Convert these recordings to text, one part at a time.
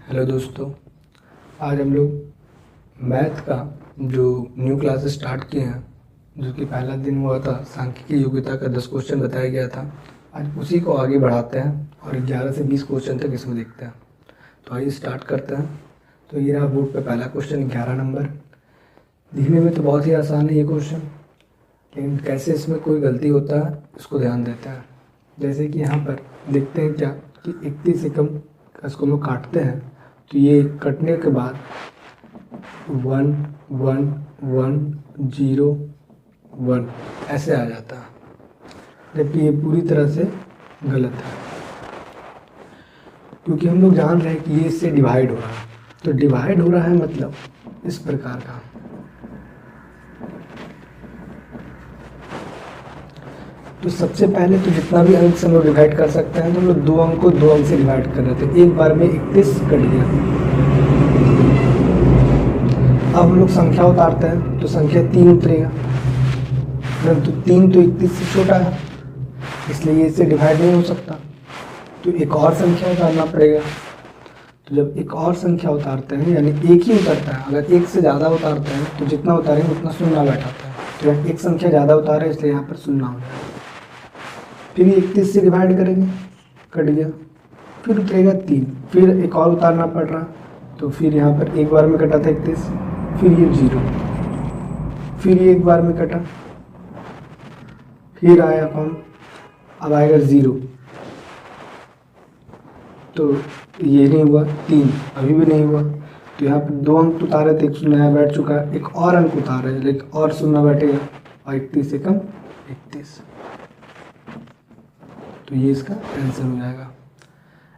Hello दोस्तों, आज हम लोग मैथ का जो न्यू क्लासेस स्टार्ट किए हैं, जो कि पहला दिन हुआ था सांख्यिकी योग्यता का 10 क्वेश्चन बताया गया था। आज उसी को आगे बढ़ाते हैं और 11 से 20 क्वेश्चन तक इसमें देखते हैं। तो आइए स्टार्ट करते हैं। तो ये रहा बोर्ड पे पहला क्वेश्चन 11 नंबर। दिखने में तो बहुत ही आसान है ये क्वेश्चन, लेकिन कैसे इसमें कोई गलती होता है इसको ध्यान देते हैं। जैसे कि यहाँ पर देखते हैं क्या कि 31 एकम इसको हम लोग काटते हैं, तो ये कटने के बाद 1 1 1 0 1 ऐसे आ जाता है, जबकि ये पूरी तरह से गलत है, क्योंकि हम लोग जान रहे हैं कि ये इससे डिवाइड हो रहा है। तो डिवाइड हो रहा है मतलब इस प्रकार का। तो सबसे पहले तो जितना भी अंक से हम लोग डिवाइड कर सकते हैं, तो हम लोग 2 अंक को 2 अंक से डिवाइड कर रहे थे। एक बार में 31 कट गया। अब हम लोग संख्या उतारते हैं, तो संख्या 3 उतरेगा, परंतु 3 तो 31 से छोटा है, इसलिए इससे डिवाइड नहीं हो सकता। तो एक और संख्या उतारना पड़ेगा। तो जब एक और संख्या उतारते हैं, यानी एक ही उतरता है, अगर एक से ज़्यादा उतारते हैं तो जितना उतारेंगे उतना शून्य बैठाता है। तो यहाँ एक संख्या ज़्यादा उतारे, इसलिए यहाँ पर शून्य हो जाएगा। फिर 31 से डिवाइड करेंगे, कट गया। फिर उतरेगा 3, फिर एक और उतारना पड़ रहा, तो फिर यहाँ पर एक बार में कटा था 31, फिर ये 0, फिर ये एक बार में कटा, फिर आया कौन, अब आएगा 0। तो ये नहीं हुआ, 3 अभी भी नहीं हुआ। तो यहाँ पर 2 अंक उतारे थे, एक शून्य बैठ चुका है, एक और अंक उतारे, एक और शून्य बैठेगा, और 31 से कम 31। तो ये इसका आंसर हो जाएगा।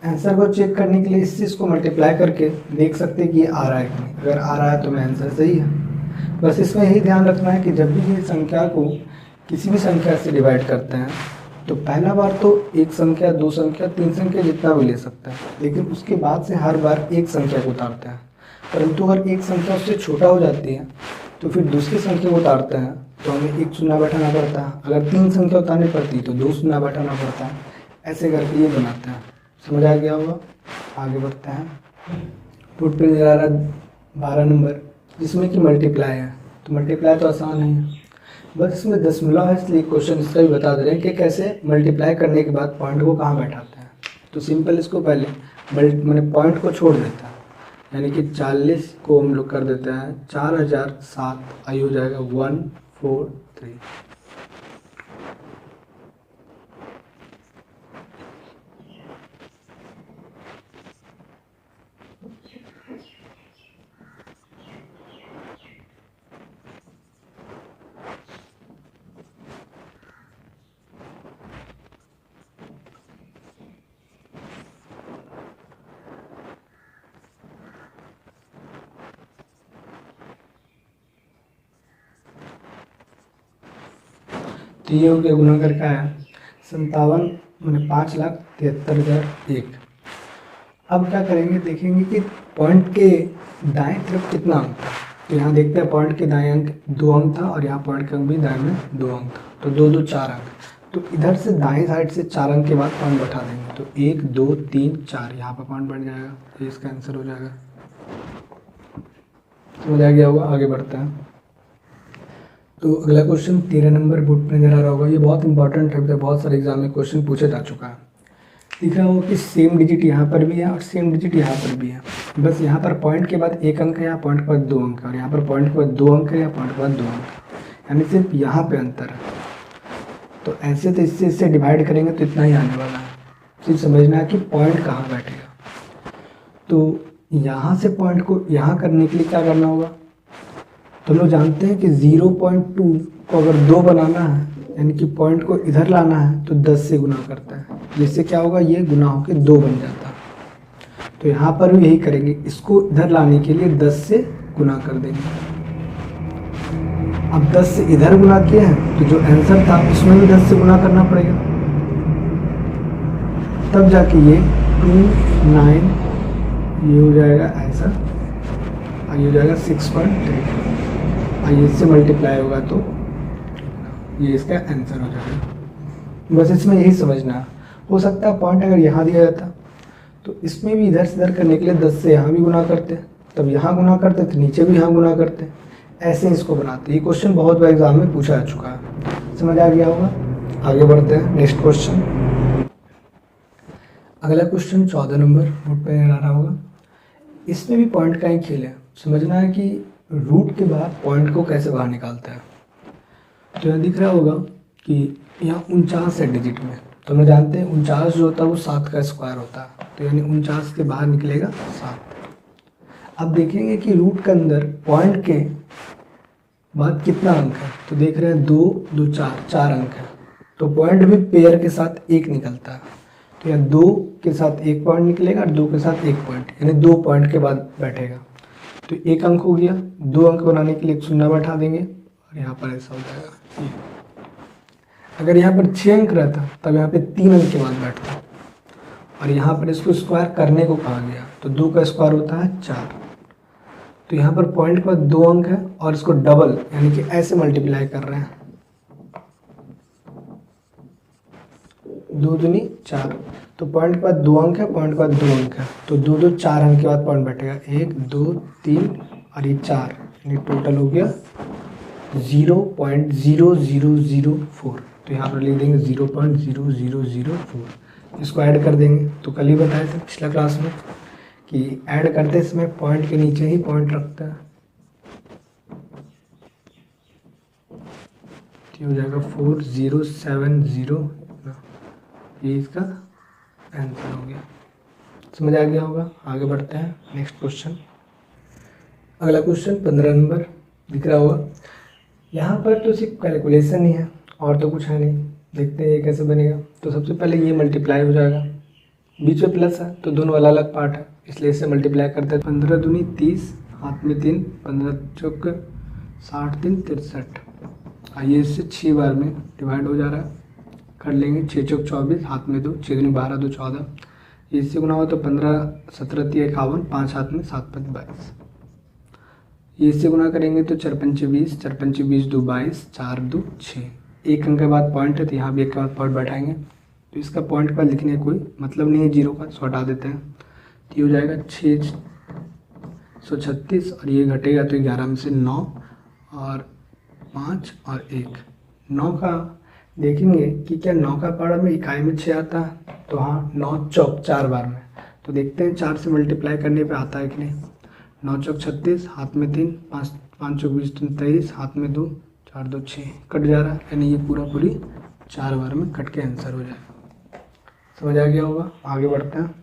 आंसर को चेक करने के लिए इसको मल्टीप्लाई करके देख सकते हैं कि ये आ रहा है कि नहीं। अगर आ रहा है तो मैं आंसर सही है। बस इसमें यही ध्यान रखना है कि जब भी ये संख्या को किसी भी संख्या से डिवाइड करते हैं, तो पहला बार तो एक संख्या, 2 संख्या, 3 संख्या जितना भी ले सकते हैं, लेकिन उसके बाद से हर बार एक संख्या को उतारते हैं। परंतु अगर एक संख्या उससे छोटा हो जाती है, तो फिर दूसरी संख्या को उतारते हैं, तो हमें एक शून्य बैठाना पड़ता है। अगर 3 संख्या उतारनी पड़ती तो 2 शून्य बैठाना पड़ता है। ऐसे करके ये बनाते हैं। समझ आ गया होगा। आगे बढ़ते हैं। बोर्ड पे नजर आ रहा 12 नंबर, जिसमें कि मल्टीप्लाई है। तो मल्टीप्लाई तो आसान है, बस इसमें दशमलव है, इसलिए क्वेश्चन इसका भी बता दे रहे हैं कि कैसे मल्टीप्लाई करने के बाद पॉइंट को कहाँ बैठाते हैं। तो सिंपल इसको पहले मैंने पॉइंट को छोड़ देता है, यानी कि 40 को हम लोग कर देते हैं 4007, आई हो जाएगा 143। तो ये हो गया गुना करके आया 57 मैंने 5,73,001। अब क्या करेंगे, देखेंगे कि पॉइंट के दाएं तरफ कितना अंक था। तो यहाँ देखते हैं पॉइंट के दाएं अंक 2 अंक था, और यहाँ पॉइंट के अंक भी दाएं में 2 अंक था, तो 2 2 4 अंक। तो इधर से दाएं साइड से 4 अंक के बाद पॉइंट बैठा देंगे, तो 1 2 3 4 यहाँ पर पॉइंट बन जाएगा। तो इसका आंसर हो जाएगा। समझ आ गया होगा। आगे बढ़ते हैं। तो अगला क्वेश्चन 13 नंबर बोर्ड पर नजर आ रहा होगा। ये बहुत इंपॉर्टेंट है, बहुत सारे एग्जाम में क्वेश्चन पूछा जा चुका है। दिख रहा होगा कि सेम डिजिट यहाँ पर भी है और सेम डिजिट यहाँ पर भी है, बस यहाँ पर पॉइंट के बाद 1 अंक है, यहाँ पॉइंट के बाद 2 अंक है, और यहाँ पर पॉइंट के बाद 2 अंक है, यहाँ पॉइंट के बाद 2 अंक है, यानी सिर्फ यहाँ पे अंतर है। तो ऐसे तो इससे डिवाइड करेंगे तो इतना ही आने वाला है। सिर्फ समझना है कि पॉइंट कहाँ बैठेगा। तो यहाँ से पॉइंट को यहाँ करने के लिए क्या करना होगा, तो हम लोग जानते हैं कि 0.2 को अगर 2 बनाना है, यानी कि पॉइंट को इधर लाना है, तो 10 से गुना करता है, जिससे क्या होगा, ये गुना होकर 2 बन जाता है। तो यहाँ पर भी यही करेंगे, इसको इधर लाने के लिए 10 से गुना कर देंगे। अब 10 से इधर गुना किए हैं, तो जो आंसर था उसमें भी 10 से गुना करना पड़ेगा, तब जाके ये 29 ये हो जाएगा ऐसा, और ये हो जाएगा 6.3, और इससे मल्टीप्लाई होगा तो ये इसका आंसर हो जाएगा। बस इसमें यही समझना। हो सकता है पॉइंट अगर यहाँ दिया जाता तो इसमें भी इधर से इधर करने के लिए 10 से यहाँ भी गुना करते हैं, तब यहाँ गुना करते तो नीचे भी यहाँ गुना करते, ऐसे इसको बनाते। ये क्वेश्चन बहुत बार एग्जाम में पूछा जा चुका है, समझ आ गया होगा। आगे बढ़ते हैं नेक्स्ट क्वेश्चन। अगला क्वेश्चन 14 नंबर बोर्ड पे आ रहा होगा। इसमें भी पॉइंट का ही खेल है, समझना है कि रूट के बाद पॉइंट को कैसे बाहर निकालता है। तो यहाँ दिख रहा होगा कि यहाँ 49 है डिजिट में, तो हम जानते हैं 49 जो होता है वो 7 का स्क्वायर होता है, तो यानी 49 के बाहर निकलेगा 7। अब देखेंगे कि रूट के अंदर पॉइंट के बाद कितना अंक है, तो देख रहे हैं 2 2 4 अंक है, तो पॉइंट भी पेयर के साथ 1 निकलता है, तो यहाँ 2 के साथ 1 पॉइंट निकलेगा और 2 के साथ 1 पॉइंट, यानी 2 पॉइंट के बाद बैठेगा। तो 1 अंक हो गया, 2 अंक बनाने के लिए 1 शून्य बैठा देंगे और यहाँ पर ऐसा हो जाएगा। अगर यहाँ पर 6 अंक रहता तब यहाँ पे 3 अंक के बाद बैठता, और यहाँ पर इसको स्क्वायर करने को कहा गया, तो 2 का स्क्वायर होता है 4। तो यहाँ पर पॉइंट के बाद 2 अंक है और इसको डबल यानी कि ऐसे मल्टीप्लाई कर रहे हैं, 2 दूनी 4। तो पॉइंट के बाद 2 अंक है, पॉइंट के बाद 2 अंक है, तो 2 2 4 अंक के बाद पॉइंट बैठेगा, 1 2 3 और ये 4, यानी टोटल हो गया 0.0004। तो यहाँ पर लिख देंगे 0.0004। इसको ऐड कर देंगे, तो कल ही बताए थे पिछला क्लास में कि ऐड करते समय पॉइंट के नीचे ही पॉइंट रखता है। तो हो जाएगा 4070, ये इसका आंसर हो गया। समझ आ गया होगा। आगे बढ़ते हैं नेक्स्ट क्वेश्चन। अगला क्वेश्चन 15 नंबर दिख रहा होगा। यहाँ पर तो सिर्फ कैलकुलेशन ही है और तो कुछ है नहीं। देखते हैं ये कैसे बनेगा। तो सबसे पहले ये मल्टीप्लाई हो जाएगा, बीच में प्लस है तो दोनों अलग अलग पार्ट है, इसलिए इसे मल्टीप्लाई करते हैं। 15 दूनी 30, हाथ में 3, 15 चौक 60, 3 63। आइए इससे 6 बार में डिवाइड हो जा रहा है, कर लेंगे। 6 चौक 24, हाथ में 2, 6 दूनी 12, 2 14। इससे गुना हो तो 15 17 3 51, 5 हाथ में 7 5 22। ये इससे गुना करेंगे तो 4 5 20, 4 5 20 2 22, 4 2 6। एक अंक के बाद पॉइंट है तो यहाँ भी एक के बाद पॉइंट बैठाएंगे। तो इसका पॉइंट का लिखने का कोई मतलब नहीं है, जीरो का, सो हटा देते हैं। तो ये हो जाएगा 636 और ये घटेगा तो 11 में से 9 और 5 और 1। 9 का देखेंगे कि क्या 9 का पारा में इकाई में 6 आता है, तो हाँ 9 चौक 4 बार में। तो देखते हैं 4 से मल्टीप्लाई करने पे आता है कि नहीं। 9 चौक 36, हाथ में 3, 5 चौक 20 23, हाथ में 2, 4 2 6, कट जा रहा है, यानी ये पूरा पूरी 4 बार में कट के आंसर हो जाएगा। समझ आ गया होगा। आगे बढ़ते हैं।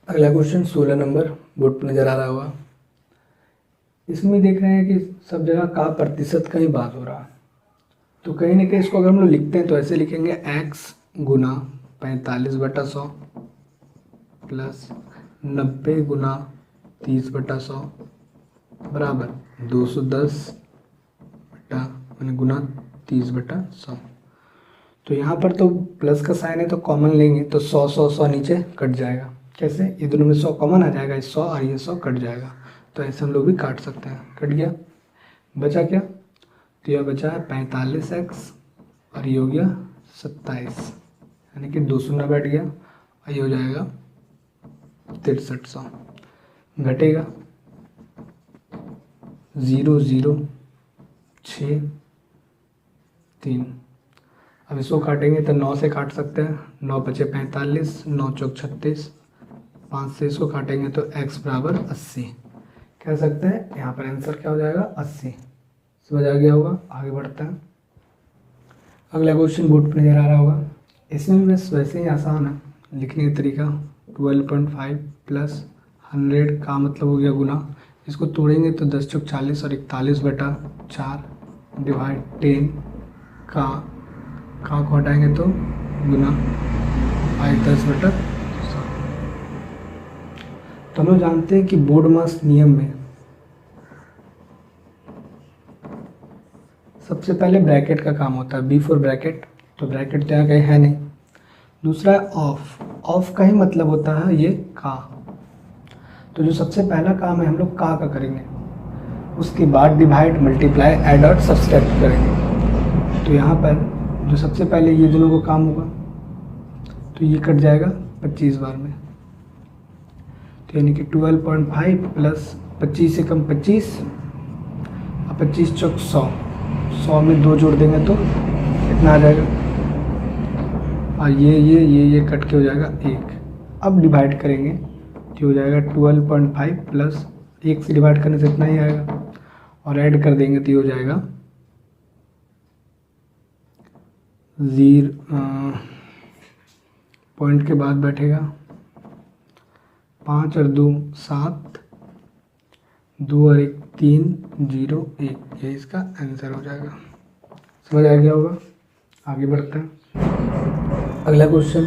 अगला क्वेश्चन 16 नंबर बोर्ड पर नज़र आ रहा होगा। इसमें देख रहे हैं कि सब जगह का प्रतिशत का ही बात हो रहा है, तो कहीं ना कहीं इसको अगर हम लोग लिखते हैं तो ऐसे लिखेंगे x गुना 45/100 प्लस 90 गुना 30/100 बराबर 210 गुना 30/100। तो यहाँ पर तो प्लस का साइन है तो कॉमन लेंगे तो 100 100 100 नीचे कट जाएगा। कैसे, ये दोनों में 100 कॉमन आ जाएगा, 100 और ये 100 कट जाएगा। तो ऐसे हम लोग भी काट सकते हैं। कट गया, बचा क्या, तो यह बचा है 45x और ये हो गया 27, यानी कि 2 शून्य बैठ गया और ये हो जाएगा 6300। घटेगा 006 अब इसको काटेंगे तो 9 से काट सकते हैं, 9 बचे 45, 9 चौक 36, 5 से इसको काटेंगे तो x बराबर 80 कह सकते हैं। यहाँ पर आंसर क्या हो जाएगा 80। समझ आ गया होगा। आगे बढ़ते हैं। अगला क्वेश्चन बोर्ड पर नजर आ रहा होगा। इसमें बस वैसे ही आसान है लिखने का तरीका। 12.5 प्लस 100 का मतलब हो गया गुना, इसको तोड़ेंगे तो 10 चौक 40 और 41/4 डिवाइड 10 का को हटाएंगे तो गुना 10/100। तो हम लोग जानते हैं कि बोर्ड मास नियम में सबसे पहले ब्रैकेट का काम होता है, बिफोर ब्रैकेट। तो ब्रैकेट तो यहाँ कहीं है नहीं। दूसरा ऑफ, ऑफ का ही मतलब होता है ये का। तो जो सबसे पहला काम है हम लोग का करेंगे, उसके बाद डिवाइड मल्टीप्लाई ऐड और सब्सट्रैक्ट करेंगे। तो यहाँ पर जो सबसे पहले ये दोनों को काम होगा तो ये कट जाएगा 25 बार में, तो यानी कि 12.5 प्लस 25 से कम 25 और 25 चौक 100, 100 में 2 जोड़ देंगे तो कितना आ जाएगा, और ये कट के हो जाएगा 1। अब डिवाइड करेंगे तो हो जाएगा 12.5 प्लस 1 से डिवाइड करने से इतना ही आएगा, और ऐड कर देंगे तो ये हो जाएगा 0 पॉइंट के बाद बैठेगा 5 और 2 7, 2 और 1 3, 0 1, ये इसका आंसर हो जाएगा। समझ आ गया होगा। आगे बढ़ते हैं। अगला क्वेश्चन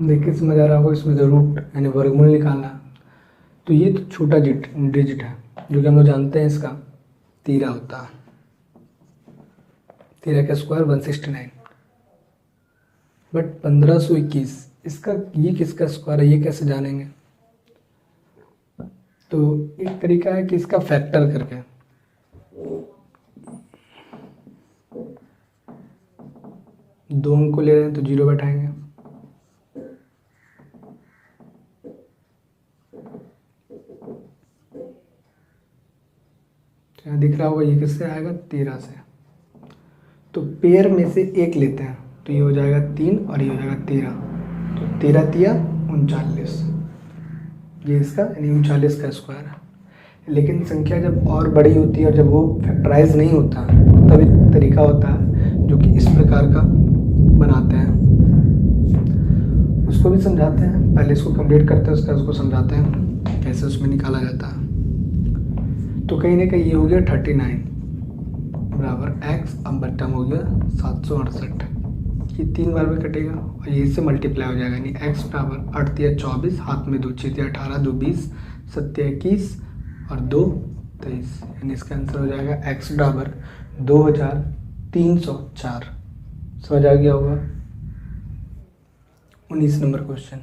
देखिए, समझ आ रहा होगा। इसमें जो रूट यानी वर्गमूल निकालना, तो ये तो छोटा डिजिट है जो कि हम लोग जानते हैं, इसका 13 होता है। 13 का स्क्वायर 169, बट 1521 इसका, ये किसका स्क्वायर है ये कैसे जानेंगे। तो एक तरीका है कि इसका फैक्टर करके, दो अंक को ले रहे हैं तो 0 बैठाएंगे, तो यहाँ दिख रहा होगा ये किससे आएगा 13 से। तो पेयर में से एक लेते हैं तो ये हो जाएगा 3 और ये हो जाएगा 13, तो 13 तिया 39, ये इसका यानी 39 का स्क्वायर है। लेकिन संख्या जब और बड़ी होती है और जब वो फैक्टराइज नहीं होता तब एक तरीका होता है जो कि इस प्रकार का बनाते हैं, उसको भी समझाते हैं। पहले इसको कंप्लीट करते हैं, उसको समझाते हैं कैसे उसमें निकाला जाता है। तो कहीं ना कहीं ये हो गया 39 बराबर x, अब बट्टम हो गया 768, ये 3 बार में कटेगा और ये इससे मल्टीप्लाई हो जाएगा, यानी x बराबर 8 या 24, हाथ में 2 6 18, 2 20, 7 21 और 2 23, यानी इसका आंसर हो जाएगा x बराबर 2304। समझ आ गया होगा। 19 नंबर क्वेश्चन,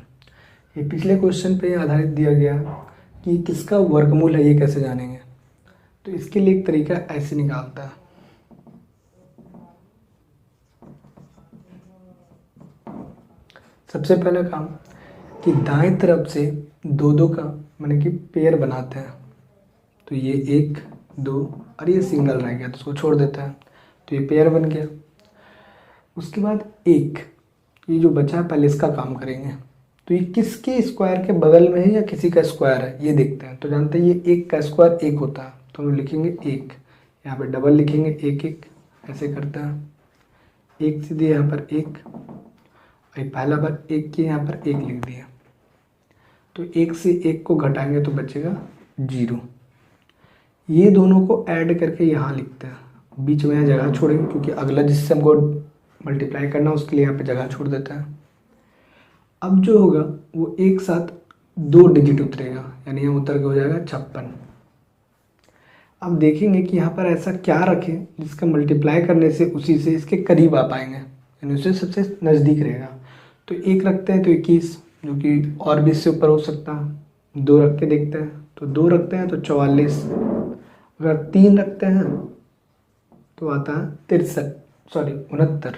ये पिछले क्वेश्चन पे आधारित दिया गया कि किसका वर्गमूल है, ये कैसे जानेंगे। तो इसके लिए एक तरीका ऐसे निकालता है। सबसे पहला काम कि दाएं तरफ से 2 का माने कि पेयर बनाते हैं, तो ये 1 2 और ये सिंगल रह गया तो उसको छोड़ देता है, तो ये पेयर बन गया। उसके बाद एक ये जो बचा है पहले इसका काम करेंगे, तो ये किसके स्क्वायर के बगल में है या किसी का स्क्वायर है ये देखते हैं। तो जानते हैं ये 1 का स्क्वायर 1 होता है, तो हम लिखेंगे 1, यहाँ पे डबल लिखेंगे 1 1, ऐसे करते हैं। 1 से दिए यहाँ पर 1, और पहला बार 1 के यहाँ पर 1 लिख दिया, तो 1 से 1 को घटाएंगे तो बचेगा 0। ये दोनों को ऐड करके यहाँ लिखते हैं, बीच में यहाँ जगह छोड़ेंगे क्योंकि अगला जिससे हमको मल्टीप्लाई करना उसके लिए यहाँ पे जगह छोड़ देता है। अब जो होगा वो एक साथ 2 डिजिट उतरेगा, यानी यहाँ उतर के हो जाएगा 56। अब देखेंगे कि यहाँ पर ऐसा क्या रखें जिसका मल्टीप्लाई करने से उसी से इसके करीब आ पाएंगे, यानी उससे सबसे नज़दीक रहेगा। तो 1 रखते हैं तो 21, जो कि और भी इससे ऊपर हो सकता है। 2 रख के देखते हैं, तो 2 रखते हैं तो 44। अगर 3 रखते हैं तो आता है 69,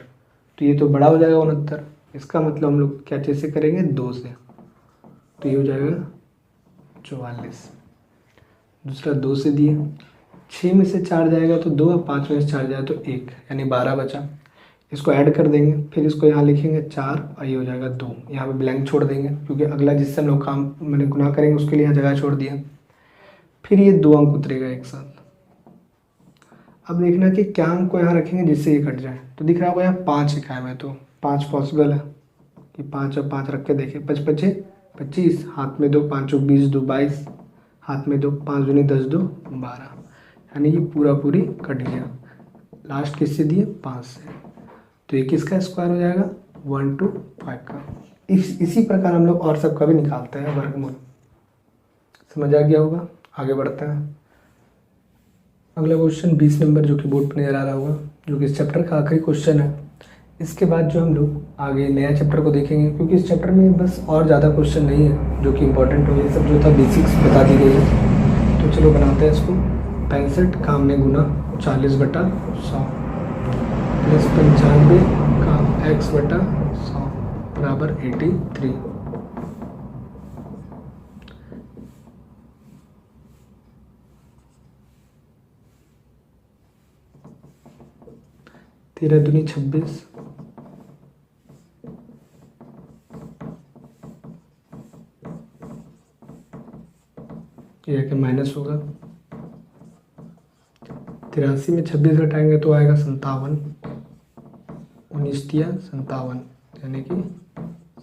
तो ये तो बड़ा हो जाएगा 69। इसका मतलब हम लोग क्या चीज़ से करेंगे 2 से, तो ये हो जाएगा 44। दूसरा 2 से दिए, 6 में से 4 जाएगा तो 2, 5 में से 4 जाए तो 1, यानी 12 बचा। इसको ऐड कर देंगे, फिर इसको यहाँ लिखेंगे 4 और ये हो जाएगा 2। यहाँ पे ब्लैंक छोड़ देंगे क्योंकि अगला जिससे हम लोग काम मैंने गुना करेंगे उसके लिए यहाँ जगह छोड़ दिया। फिर ये 2 अंक उतरेगा एक साथ। अब देखना कि क्या अंक को यहाँ रखेंगे जिससे ये कट जाए। तो दिख रहा होगा यहाँ 5 लिखा है, मैं तो 5 पॉसिबल है कि 5 और 5 रख के देखें। 5 5 25, हाथ में 2, 5 20, 2 22, हाथ में 2, 5 दूनी 10, 2 12, यानी ये पूरी कट गया। लास्ट किससे दिए 5 से, तो ये किसका स्क्वायर हो जाएगा 125 का। इसी प्रकार हम लोग और सबका भी निकालते हैं वर्गमूल। समझ आ गया होगा। आगे बढ़ते हैं। अगला क्वेश्चन 20 नंबर जो कि बोर्ड पर नजर आ रहा होगा, जो कि इस चैप्टर का आखिरी क्वेश्चन है। इसके बाद जो हम लोग आगे नया चैप्टर को देखेंगे, क्योंकि इस चैप्टर में बस और ज़्यादा क्वेश्चन नहीं है जो कि इंपॉर्टेंट हो, ये सब जो था बेसिक्स बता दी गई है। तो चलो बनाते हैं इसको। 65 का हमने गुना 40/100 प्लस 95 का x/100 बराबर 83। 13 दूनी 26, ये कि माइनस होगा। 83 में 26 घटाएंगे तो आएगा 57, 19 दिया 57, यानी कि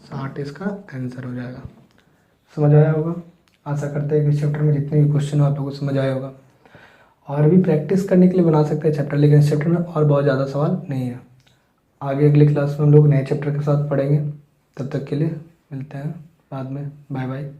60 इसका आंसर हो जाएगा। समझ आया होगा। आशा करते हैं कि इस चैप्टर में जितने भी क्वेश्चन हो आप लोगों को समझ आया होगा। और भी प्रैक्टिस करने के लिए बना सकते हैं चैप्टर, लेकिन इस चैप्टर में और बहुत ज़्यादा सवाल नहीं है। आगे अगली क्लास में हम लोग नए चैप्टर के साथ पढ़ेंगे। तब तक के लिए मिलते हैं बाद में। Bye bye.